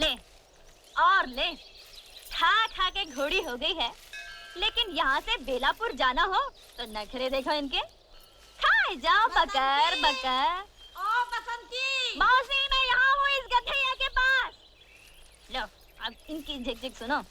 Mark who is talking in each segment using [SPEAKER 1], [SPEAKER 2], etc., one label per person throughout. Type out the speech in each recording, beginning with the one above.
[SPEAKER 1] ले और ले, खा खा के घोड़ी हो गई है, लेकिन यहाँ से बेलापुर जाना हो तो नखरे देखो इनके। खाए जाओ बकर बकर।
[SPEAKER 2] ओ बसंती,
[SPEAKER 1] मौसी मैं यहाँ हूँ इस गधैया के पास। लो अब इनकी झिक-झिक सुनो।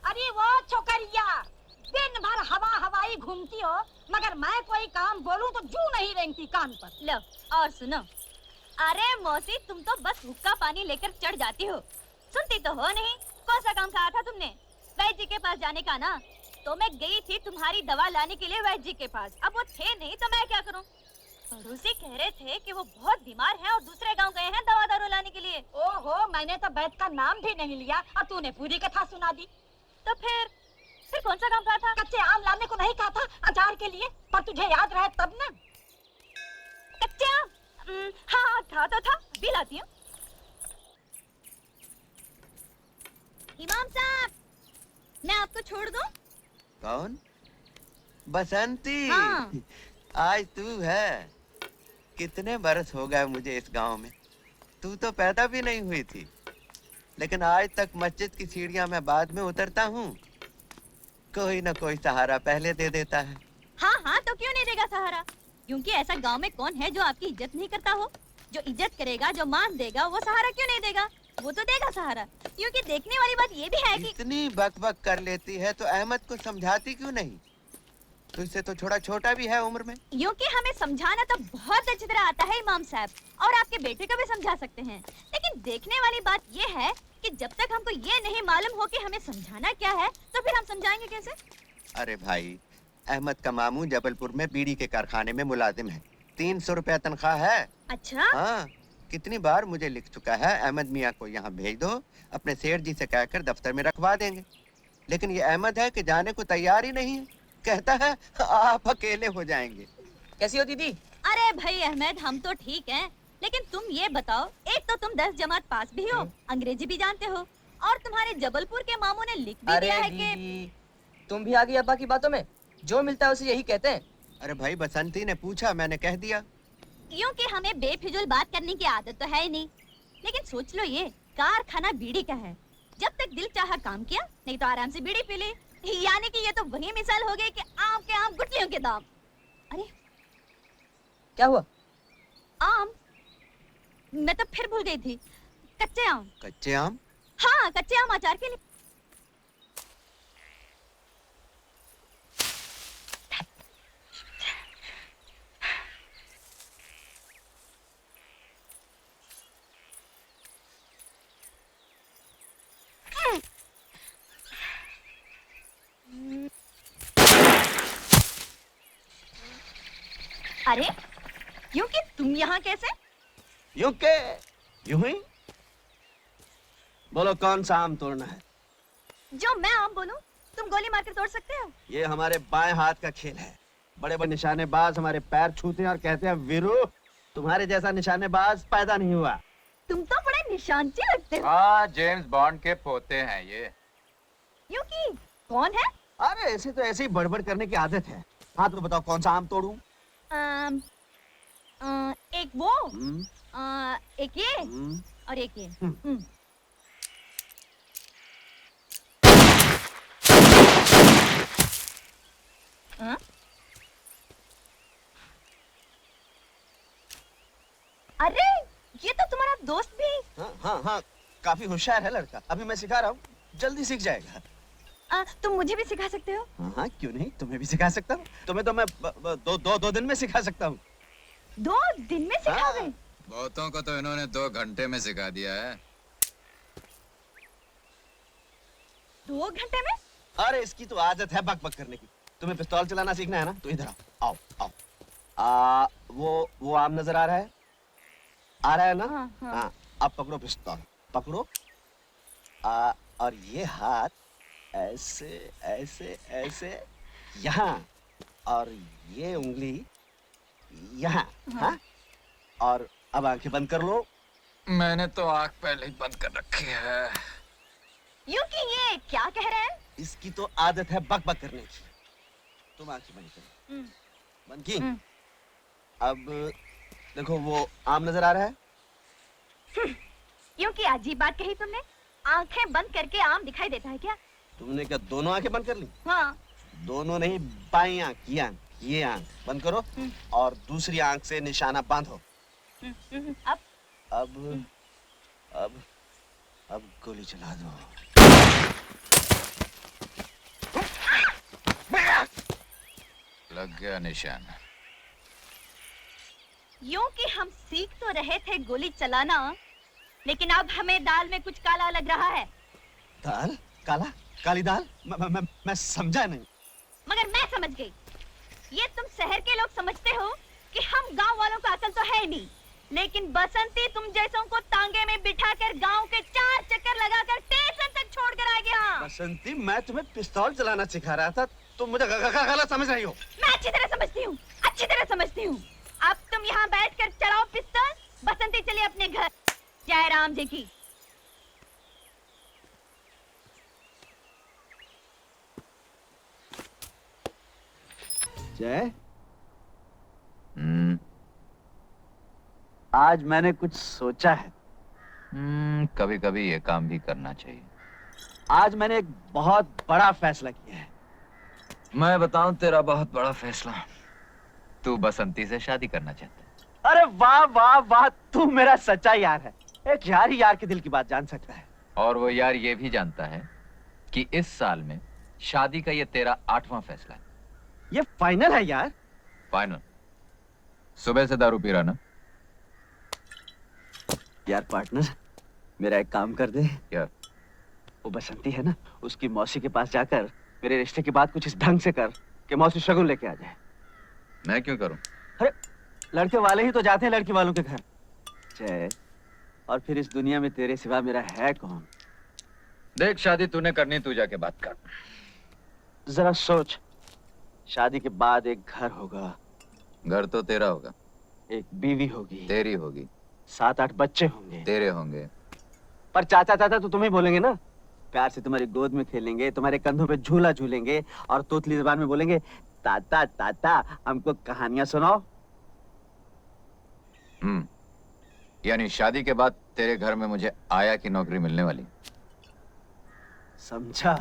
[SPEAKER 2] अरे वो छोकरिया, दिन भर हवा हवाई घूमती हो, मगर मैं कोई काम बोलूं तो जू नहीं रेंगती कान पर।
[SPEAKER 1] लो और सुनो। अरे मौसी तुम तो बस हुक्का पानी लेकर चढ़ जाती हो, सुनती तो हो नहीं। कौन सा काम कहा था तुमने? वैद्य जी के पास जाने का ना। तो मैं गई थी तुम्हारी दवा लाने के लिए वैद्य जी के पास, अब वो थे नहीं तो मैं क्या करूं? पड़ोसी कह रहे थे कि वो बहुत बीमार हैं और दूसरे गांव गए हैं दवा दारू लाने के लिए।
[SPEAKER 2] ओहो, मैंने तो वैद्य का नाम भी नहीं लिया और तूने पूरी कथा सुना दी।
[SPEAKER 1] तो फिर कौन सा काम कहा था?
[SPEAKER 2] कच्चे आम लाने को नहीं कहा था अचार के लिए, पर तुझे याद रहे तब ना।
[SPEAKER 1] कच्चे आम? हाँ था तो था, अभी लाती हूँ। इमाम साहब, मैं आपको छोड़ दूं?
[SPEAKER 3] कौन? बसंती।
[SPEAKER 1] हाँ।
[SPEAKER 3] आज तू है। कितने बरस हो गए मुझे इस गांव में, तू तो पैदा भी नहीं हुई थी, लेकिन आज तक मस्जिद की सीढ़ियां मैं बाद में उतरता हूँ, कोई ना कोई सहारा पहले दे देता है।
[SPEAKER 1] हाँ हाँ, तो क्यों नहीं देगा सहारा? क्योंकि ऐसा गांव में कौन है जो आपकी इज्जत नहीं करता हो? जो इज्जत करेगा, जो मान देगा, वो सहारा क्यों नहीं देगा? वो तो देगा सहारा। क्योंकि देखने वाली बात ये भी है कि
[SPEAKER 3] इतनी बकबक कर लेती है तो अहमद को समझाती क्यों नहीं? तुझसे तो थोड़ा छोटा भी है उम्र में।
[SPEAKER 1] क्योंकि हमें समझाना तो बहुत अच्छी तरह आता है इमाम साहब, और आपके बेटे को भी समझा सकते हैं। लेकिन देखने वाली बात ये है कि जब तक हमको ये नहीं मालूम हो कि हमें समझाना क्या है, तो फिर हम समझाएंगे कैसे?
[SPEAKER 3] अरे भाई, अहमद का मामू जबलपुर में बीड़ी के कारखाने में मुलाजिम है, 300 रुपया तनख्वाह है।
[SPEAKER 1] अच्छा?
[SPEAKER 3] हाँ, कितनी बार मुझे लिख चुका है, अहमद मियाँ को यहाँ भेज दो, अपने सेठ जी से कहकर दफ्तर में रखवा देंगे। लेकिन ये अहमद है कि जाने को तैयार ही नहीं है, कहता है आप अकेले हो जाएंगे।
[SPEAKER 4] कैसी हो दीदी?
[SPEAKER 1] अरे भाई अहमद, हम तो ठीक हैं, लेकिन तुम ये बताओ, एक तो तुम 10 जमात पास भी हो, अंग्रेजी भी जानते हो, और तुम्हारे जबलपुर के मामू ने लिख भी दिया है कि
[SPEAKER 4] तुम भी आ गई अब्बा की बातों में। जो मिलता है उसे यही कहते हैं।
[SPEAKER 3] अरे भाई, बसंती ने पूछा, मैंने कह दिया।
[SPEAKER 1] क्योंकि हमें बेफिजूल बात करने की आदत तो है ही नहीं। लेकिन सोच लो, ये कारखाना बीड़ी का है, जब तक दिल चाहा काम किया, नहीं तो आराम से बीड़ी पी ली। यानी कि ये तो वही मिसाल हो गई कि आम के आम गुठलियों के दाम। अरे
[SPEAKER 4] क्या हुआ?
[SPEAKER 1] आम? मैं तो फिर भूल गई थी। कच्चे आम।
[SPEAKER 3] कच्चे आम?
[SPEAKER 1] हाँ, कच्चे आम अचार के लिए। अरे क्योंकि तुम यहाँ कैसे?
[SPEAKER 5] यूं के यूं ही। बोलो कौन सा आम तोड़ना है?
[SPEAKER 1] जो मैं आम बोलूं तुम गोली मारकर तोड़ सकते हो।
[SPEAKER 5] ये हमारे बाएं हाथ का खेल है। बड़े बड़े निशानेबाज हमारे पैर छूते हैं और कहते हैं वीरू, तुम्हारे जैसा निशानेबाज पैदा नहीं हुआ।
[SPEAKER 1] तुम तो बड़े निशानची लगते हो।
[SPEAKER 6] हाँ, जेम्स बॉन्ड के पोते हैं ये।
[SPEAKER 1] क्योंकि कौन है?
[SPEAKER 5] अरे ऐसे तो ऐसे ही बड़बड़ करने की आदत है। हाँ तो बताओ कौन सा आम तोड़ूं?
[SPEAKER 1] एक वो, एक ये और एक ये। अरे ये तो तुम्हारा दोस्त भी।
[SPEAKER 5] हाँ हाँ हाँ, काफी होशियार है लड़का। अभी मैं सिखा रहा हूँ, जल्दी सीख जाएगा।
[SPEAKER 1] तुम मुझे भी सिखा सकते हो?
[SPEAKER 5] हाँ हाँ, क्यों नहीं, तुम्हें भी सिखा सकता हूँ। तुम्हें तो मैं दो दिन में सिखा सकता हूँ।
[SPEAKER 1] 2 दिन में सिखाओगे?
[SPEAKER 6] बहुतों को तो इन्होंने 2 घंटे में सिखा दिया है।
[SPEAKER 1] 2 घंटे में?
[SPEAKER 5] अरे इसकी तो आदत है बक बक करने की। तुम्हें पिस्तौल चलाना सीखना है ना, तो इधर आओ आओ आओ। वो आम नजर आ रहा है? आ रहा है ना?
[SPEAKER 1] हाँ, हाँ।
[SPEAKER 5] हाँ, अब पकड़ो पिस्तौल, पकड़ो। और ये हाथ ऐसे ऐसे ऐसे यहाँ, और ये उंगली यहाँ। हाँ। और अब आंखें बंद कर लो।
[SPEAKER 6] मैंने तो आँख पहले ही बंद कर रखी है।
[SPEAKER 1] क्योंकि ये क्या कह रहे हैं?
[SPEAKER 5] इसकी तो आदत है बक बक करने की। तुम आंखें बंद करो। बंद की? अब देखो वो आम नजर आ रहा है?
[SPEAKER 1] यूं की अजीब बात कही तुमने। आंखें बंद करके आम दिखाई देता है क्या?
[SPEAKER 5] तुमने क्या दोनों आंखें बंद कर ली?
[SPEAKER 1] हाँ।
[SPEAKER 5] दोनों नहीं, बाई आंख, ये आंख बंद करो और दूसरी आंख से निशाना बांधो।
[SPEAKER 1] अब
[SPEAKER 5] अब गोली चला दो।
[SPEAKER 6] लग गया निशान।
[SPEAKER 1] यूं कि हम सीख तो रहे थे गोली चलाना, लेकिन अब हमें दाल में कुछ काला लग रहा है।
[SPEAKER 5] दाल? काला? काली दाल? मैं समझा नहीं।
[SPEAKER 1] मगर मैं समझ गई। ये तुम शहर के लोग समझते हो कि हम गांव वालों को अकल तो है नहीं, लेकिन बसंती तुम जैसों को तांगे में बिठाकर गांव के 4 चक्कर लगाकर स्टेशन तक छोड़कर आ गया।
[SPEAKER 5] बसंती, मैं तुम्हें पिस्तौल चलाना सिखा रहा था, तुम मुझे गलत समझ रही हो।
[SPEAKER 1] मैं अच्छी तरह समझती हूँ, अच्छी तरह समझती हूँ। अब तुम यहाँ बैठकर चलाओ पिस्तौल। बसंती चलिए अपने घर। जय राम जी की।
[SPEAKER 5] जय, आज मैंने कुछ सोचा है।
[SPEAKER 6] कभी कभी ये काम भी करना चाहिए।
[SPEAKER 5] आज मैंने एक बहुत बड़ा फैसला किया है।
[SPEAKER 6] मैं बताऊं तेरा बहुत बड़ा फैसला। तू बसंती से शादी करना चाहता है।
[SPEAKER 5] अरे वाह वाह वाह, तू मेरा सच्चा यार है। एक यार ही यार के दिल की बात जान सकता है।
[SPEAKER 6] और वो यार ये भी जानता है कि इस साल में शादी का ये तेरा 8वां फैसला है।
[SPEAKER 5] ये फाइनल है यार?
[SPEAKER 6] फाइनल। सुबह से दारू पी रहा ना?
[SPEAKER 5] यार पार्टनर, मेरा एक काम कर दे।
[SPEAKER 6] यार
[SPEAKER 5] वो बसंती है ना, उसकी मौसी के पास जाकर मेरे रिश्ते की बात कुछ इस ढंग से कर कि मौसी शगुन लेके आ जाए।
[SPEAKER 6] मैं क्यों करूं?
[SPEAKER 5] अरे लड़के वाले ही तो जाते हैं लड़की वालों के घर। जय, और फिर इस दुनिया में तेरे सिवा मेरा है कौन?
[SPEAKER 6] देख, शादी तूने करनी, तू जाके बात कर।
[SPEAKER 5] जरा सोच, शादी के बाद एक घर होगा,
[SPEAKER 6] घर तो तेरा होगा,
[SPEAKER 5] एक बीवी होगी,
[SPEAKER 6] तेरी होगी,
[SPEAKER 5] 7-8 बच्चे होंगे।
[SPEAKER 6] तेरे होंगे।
[SPEAKER 5] पर चाचा चाचा तो तुम्हें बोलेंगे ना। प्यार से तुम्हारी गोद में खेलेंगे, तुम्हारे कंधों पे झूला झूलेंगे और तोतली जबान में बोलेंगे, ताता ताता हमको कहानियां सुनाओ।
[SPEAKER 6] यानी शादी के बाद तेरे घर में मुझे आया की नौकरी मिलने वाली।
[SPEAKER 5] समझा?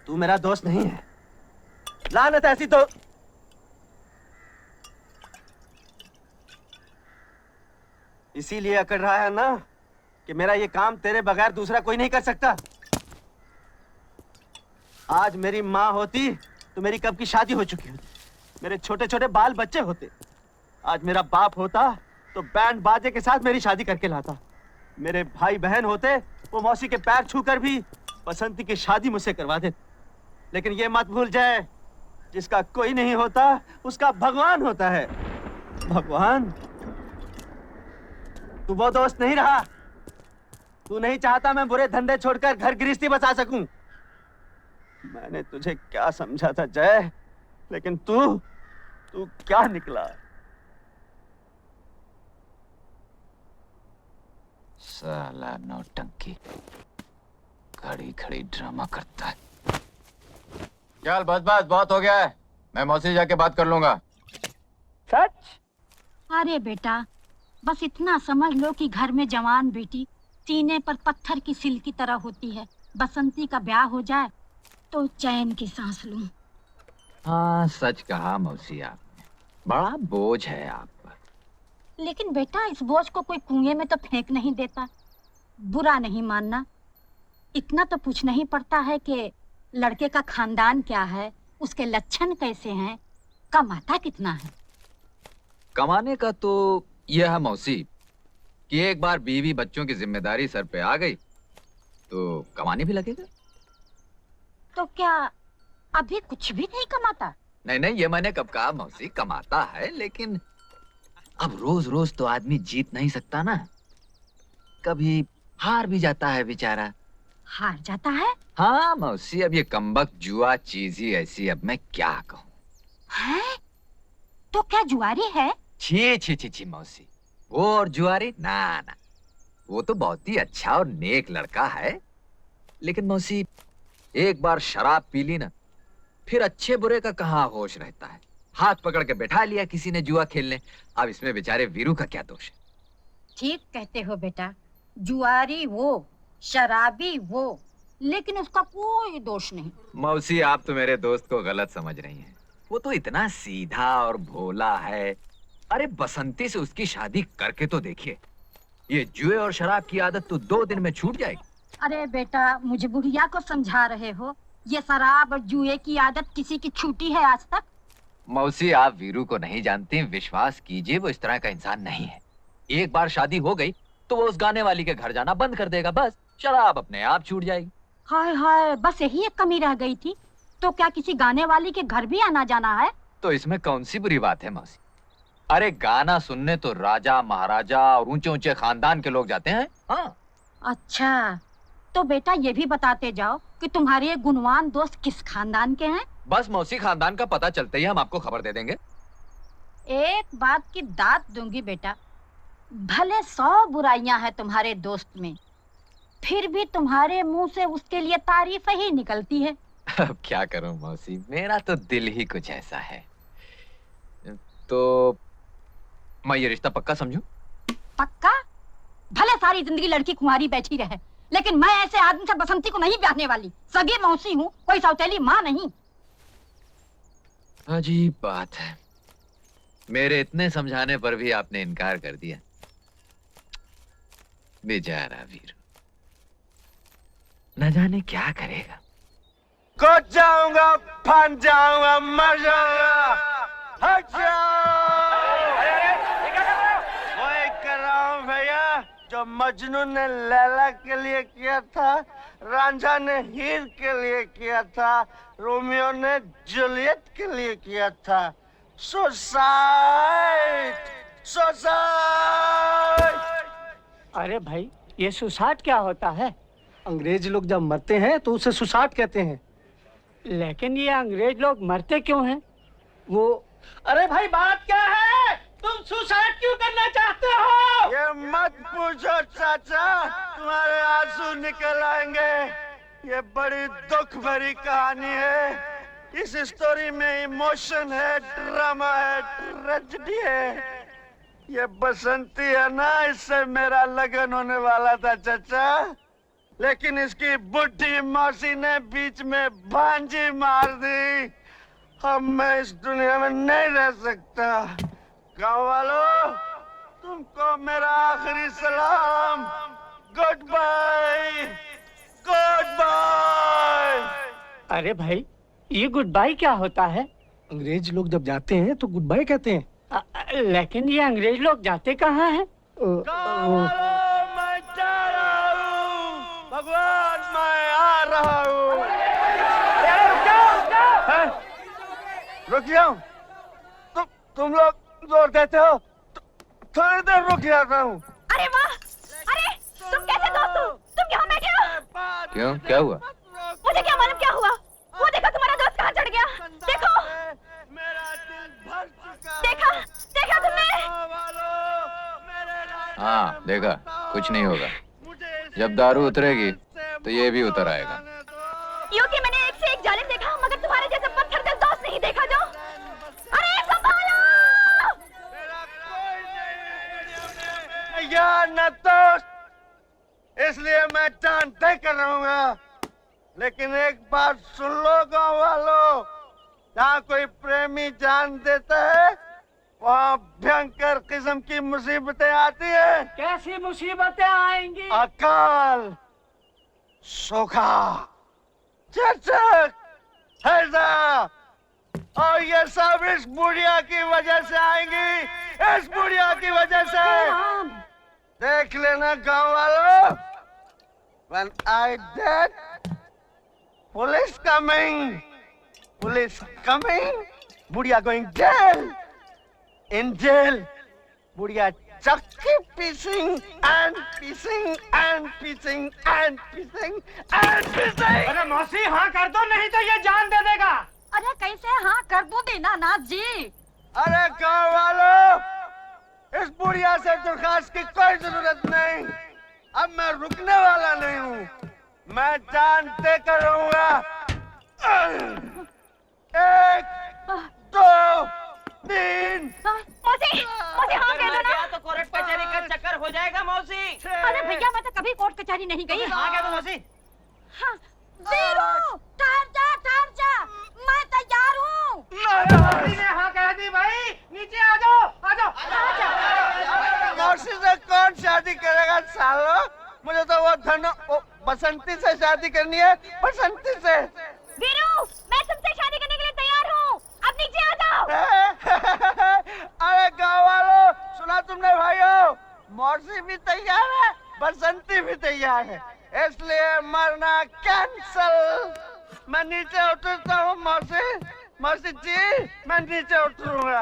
[SPEAKER 5] तू मेरा दोस्त नहीं है। लानत ऐसी तो इसीलिए अकड़ रहा है ना कि मेरा ये काम तेरे बगैर दूसरा कोई नहीं कर सकता। आज मेरी माँ होती तो मेरी कब की शादी हो चुकी होती, मेरे छोटे छोटे बाल बच्चे होते। आज मेरा बाप होता तो बैंड बाजे के साथ मेरी शादी करके लाता। मेरे भाई बहन होते, वो मौसी के पैर छूकर भी बसंती की शादी मुझसे करवा देते। लेकिन ये मत भूल जाए, जिसका कोई नहीं होता उसका भगवान होता है। भगवान? तू वो दोस्त नहीं रहा। तू नहीं चाहता मैं बुरे धंधे छोड़कर घर गृहस्थी बसा सकूं। मैंने तुझे क्या समझा था जय, लेकिन तू क्या निकला?
[SPEAKER 6] साला नौटंकी, खड़ी खड़ी ड्रामा करता है। चल बस बस, बहुत हो गया है। मैं मौसी जाके बात कर लूंगा।
[SPEAKER 2] सच? अरे बेटा, बस इतना समझ लो कि घर में जवान बेटी सीने पर पत्थर की सिल की तरह होती है। बसंती का ब्याह हो जाए तो चैन की सांस लूं।
[SPEAKER 6] हाँ, सच कहा मौसी आपने। बड़ा बोझ है आप पर।
[SPEAKER 2] लेकिन बेटा, इस बोझ को कोई कुएं में तो फेंक नहीं देता। बुरा नहीं मानना, इतना तो पूछना ही पड़ता है कि लड़के का खानदान क्या है, उसके लक्षण कैसे हैं, कमाता कितना है।
[SPEAKER 6] कमाने का तो यह है मौसी कि एक बार बीवी बच्चों की जिम्मेदारी सर पे आ गई तो कमाने भी लगेगा।
[SPEAKER 2] तो क्या अभी कुछ भी नहीं कमाता?
[SPEAKER 6] नहीं नहीं, ये मैंने कब कहा मौसी, कमाता है, लेकिन अब रोज रोज तो आदमी जीत नहीं सकता ना। कभी हार भी जाता है बेचारा।
[SPEAKER 2] हार जाता है?
[SPEAKER 6] हाँ मौसी, अब ये कमबख्त जुआ चीज ही ऐसी, अब मैं क्या कहूँ।
[SPEAKER 2] हैं? तो क्या जुआरी है?
[SPEAKER 6] छी छी छी छी मौसी, वो और जुआरी ना ना, वो तो बहुत ही अच्छा और नेक लड़का है। लेकिन मौसी, एक बार शराब पी ली ना, फिर अच्छे बुरे का कहाँ होश रहता है। हाथ पकड़ के बैठा लिया किसी ने जुआ खेलने। अब इसमें बेचारे वीरू का क्या दोष है?
[SPEAKER 2] ठीक कहते हो बेटा, जुआरी वो, शराबी वो, लेकिन उसका कोई दोष नहीं।
[SPEAKER 6] मौसी आप तो मेरे दोस्त को गलत समझ रही हैं। वो तो इतना सीधा और भोला है। अरे बसंती से उसकी शादी करके तो देखिए, ये जुए और शराब की आदत तो 2 दिन में छूट जाएगी।
[SPEAKER 2] अरे बेटा, मुझे बुढ़िया को समझा रहे हो? ये शराब और जुए की आदत किसी की छूटी है आज तक?
[SPEAKER 6] मौसी आप वीरू को नहीं जानती, विश्वास कीजिए वो इस तरह का इंसान नहीं है। एक बार शादी हो गई तो वो उस गाने वाली के घर जाना बंद कर देगा, बस शराब अपने आप छूट जाएगी।
[SPEAKER 2] हाय हाय, बस यही एक कमी रह गई थी। तो क्या किसी गाने वाली के घर भी आना जाना है?
[SPEAKER 6] तो इसमें कौन सी बुरी बात है मौसी? अरे गाना सुनने तो राजा महाराजा और ऊंचे ऊंचे खानदान के लोग जाते हैं। हाँ।
[SPEAKER 2] अच्छा, तो बेटा ये भी बताते जाओ कि तुम्हारे ये गुणवान दोस्त किस खानदान के हैं?
[SPEAKER 6] बस मौसी खानदान का पता चलते ही हम आपको खबर दे देंगे।
[SPEAKER 2] एक बात की दात दूंगी बेटा, भले 100 बुराइयां हैं तुम्हारे दोस्त में, फिर भी तुम्हारे मुंह से उसके लिए तारीफ ही निकलती है।
[SPEAKER 6] अब क्या करूं मौसी, मेरा तो दिल ही कुछ ऐसा है। तो मैं ये रिश्ता पक्का समझूं?
[SPEAKER 2] पक्का? भले सारी जिंदगी लड़की कुंवारी बैठी रहे, लेकिन मैं ऐसे आदमी से बसंती को नहीं ब्याहने वाली। सगी मौसी हूँ, कोई सौतेली माँ नहीं।
[SPEAKER 6] अजीब बात है, मेरे इतने समझाने पर भी आपने इनकार कर दिया। बेचारा वीरू, न जाने क्या करेगा।
[SPEAKER 3] कूद जाऊंगा, फन जाऊंगा, मर जाऊंगा, हट जाओ। वही कर रहा हूँ भैया जो मजनू ने लैला के लिए किया था, रांझा ने हीर के लिए किया था, रोमियो ने जूलियट के लिए किया था। Suicide, suicide.
[SPEAKER 7] अरे भाई, ये सुसाइड क्या होता है? अंग्रेज लोग जब मरते हैं तो उसे सुसाइड कहते हैं। लेकिन ये अंग्रेज लोग मरते क्यों हैं? वो अरे भाई, बात क्या है? तुम सुसाइड क्यों करना चाहते हो?
[SPEAKER 3] ये मत पूछो चाचा, तुम्हारे आंसू निकल आएंगे। ये बड़ी दुख भरी कहानी है। इस स्टोरी में इमोशन है, ड्रामा है, ट्रेजेडी है। ये बसंती है ना, इससे मेरा लगन होने वाला था चाचा, लेकिन इसकी बुढ़ी मौसी ने बीच में भांजी मार दी। अब मैं इस दुनिया में नहीं रह सकता। गाँव वालों, तुमको मेरा आखिरी सलाम। Goodbye, goodbye.
[SPEAKER 7] अरे भाई, ये गुड बाय क्या होता है? अंग्रेज लोग जब जाते हैं तो गुड बाय कहते हैं। लेकिन ये अंग्रेज लोग जाते कहाँ हैं?
[SPEAKER 3] गाँव वालों, मैं जा रहा हूँ। भगवान, मैं आ रहा हूँ। रुक जाओ। तुम लोग जोर देते हो, थोड़ी देर रुक जाता हूँ।
[SPEAKER 1] अरे वाह, अरे तुम कैसे दोस्त हो? तुम यहाँ बैठे हो?
[SPEAKER 6] क्यों, क्या हुआ?
[SPEAKER 1] मुझे क्या मालूम क्या हुआ? वो देखो तुम्हारा दोस्त कहाँ चढ़ गया। देखो,
[SPEAKER 3] मेरा दिल भर चुका।
[SPEAKER 1] देखा, देखा तुमने?
[SPEAKER 6] हाँ देखा, कुछ नहीं होगा। जब दारू उतरेगी तो ये भी उतर आएगा।
[SPEAKER 1] क्योंकि मैंने एक से एक जालिम देखा, मगर तुम्हारे जैसे पत्थर दिल दोस्त नहीं देखा जो। अरे संभालो!
[SPEAKER 3] या न दोस्त, इसलिए मैं जान तय कर रहूंगा। लेकिन एक बात सुन लो गाँव वालों, जहाँ कोई प्रेमी जान देता है, वहाँ भयंकर किस्म की मुसीबतें आती है।
[SPEAKER 7] कैसी मुसीबतें आएंगी?
[SPEAKER 3] अकाल, सूखा, चचक, हैजा, और ये सब इस बुढ़िया की वजह से आएंगी। इस बुढ़िया की वजह से। देख लेना गाँव वालों, when I dead, police coming, police coming, बुढ़िया going jail, in jail, बुढ़िया चक्की pissing and pissing and pissing and pissing and pissing।
[SPEAKER 7] अरे मौसी, हाँ कर दो, नहीं तो ये जान दे देगा।
[SPEAKER 2] अरे कैसे हाँ कर दूं दीनानाथ जी?
[SPEAKER 3] अरे गाँव वालों, इस बुढ़िया से दरखास्त की कोई जरूरत नहीं। अब मैं रुकने वाला नहीं हूँ, मैं जान दे कर रहूंगा। 1, 2,
[SPEAKER 8] 3
[SPEAKER 1] मौसी मौसी हाँ कह दो ना।
[SPEAKER 4] तो कोर्ट कचहरी का चक्कर हो जाएगा मौसी।
[SPEAKER 2] अरे भैया मैं तो कभी कोर्ट कचहरी नहीं गई।
[SPEAKER 4] हाँ कह दो मौसी।
[SPEAKER 2] हाँ, वीरू, ठहर जा, मैं तैयार हूँ।
[SPEAKER 8] मौसी ने हाँ कह दी भाई, नीचे आ जाओ, आ जाओ।
[SPEAKER 3] मौसी से कौन शादी करेगा सालो? मुझे तो वो बसंती से शादी करनी है, बसंती से।
[SPEAKER 1] वीरू मैं तुमसे शादी करने के लिए तैयार हूँ, अब नीचे आ जाओ।
[SPEAKER 3] अरे गाँव वालों, सुना तुमने भाइयों? मौसी भी तैयार है, बसंती भी तैयार है, इसलिए मरना कैंसल। मैं नीचे उतरता हूँ मौसी जी, मैं नीचे उतरूंगा।